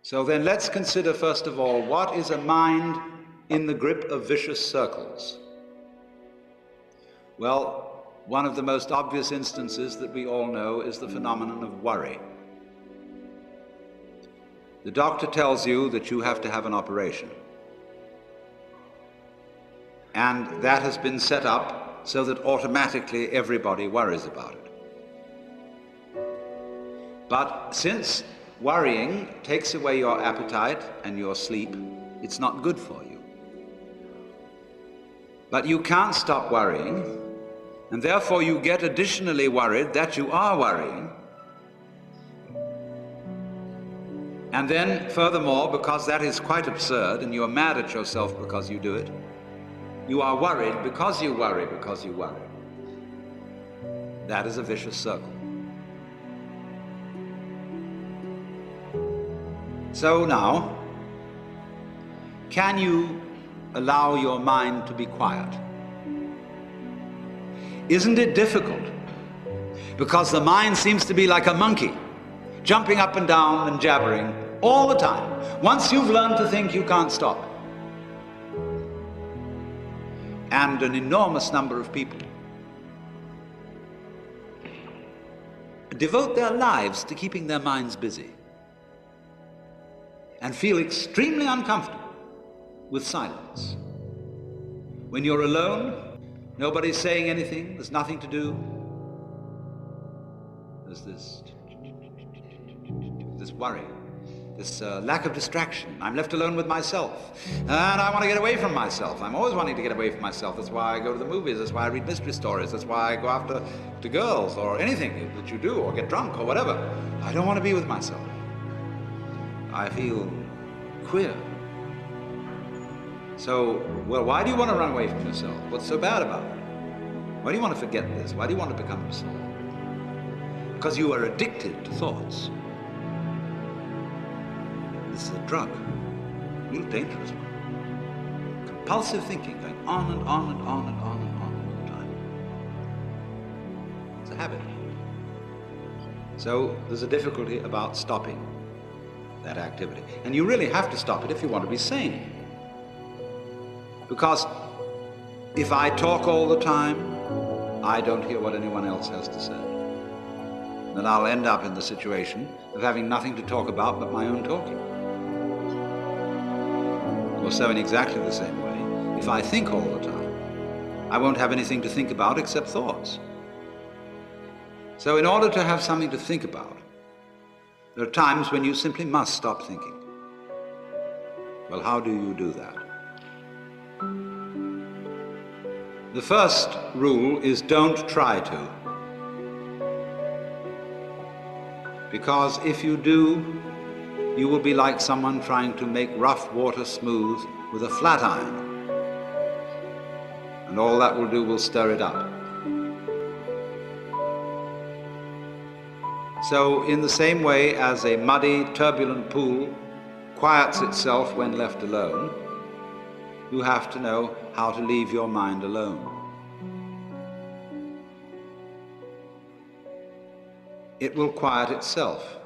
So then let's consider first of all, what is a mind in the grip of vicious circles? Well, one of the most obvious instances that we all know is the phenomenon of worry. The doctor tells you that you have to have an operation. And that has been set up so that automatically everybody worries about it. But since worrying takes away your appetite and your sleep, it's not good for you. But you can't stop worrying, and therefore you get additionally worried that you are worrying. And then, furthermore, because that is quite absurd and you are mad at yourself because you do it, you are worried because you worry because you worry. That is a vicious circle. So now, can you allow your mind to be quiet? Isn't it difficult? Because the mind seems to be like a monkey, jumping up and down and jabbering all the time. Once you've learned to think, you can't stop. And an enormous number of people devote their lives to keeping their minds busy and feel extremely uncomfortable with silence. When you're alone, nobody's saying anything, there's nothing to do. There's this worry, this lack of distraction. I'm left alone with myself, and I want to get away from myself. I'm always wanting to get away from myself. That's why I go to the movies, that's why I read mystery stories, that's why I go after girls, or anything that you do, or get drunk, or whatever. I don't want to be with myself. I feel queer. So, well, why do you want to run away from yourself? What's so bad about it? Why do you want to forget this? Why do you want to become absorbed? Because you are addicted to thoughts. This is a drug, a real dangerous one. Compulsive thinking, going on and on and on and on and on all the time. It's a habit. So there's a difficulty about stopping that activity. And you really have to stop it if you want to be sane. Because if I talk all the time, I don't hear what anyone else has to say. Then I'll end up in the situation of having nothing to talk about but my own talking. Or so in exactly the same way, if I think all the time, I won't have anything to think about except thoughts. So in order to have something to think about, there are times when you simply must stop thinking. Well, how do you do that? The first rule is don't try to. Because if you do, you will be like someone trying to make rough water smooth with a flat iron. And all that will do will stir it up. So in the same way as a muddy, turbulent pool quiets itself when left alone, you have to know how to leave your mind alone. It will quiet itself.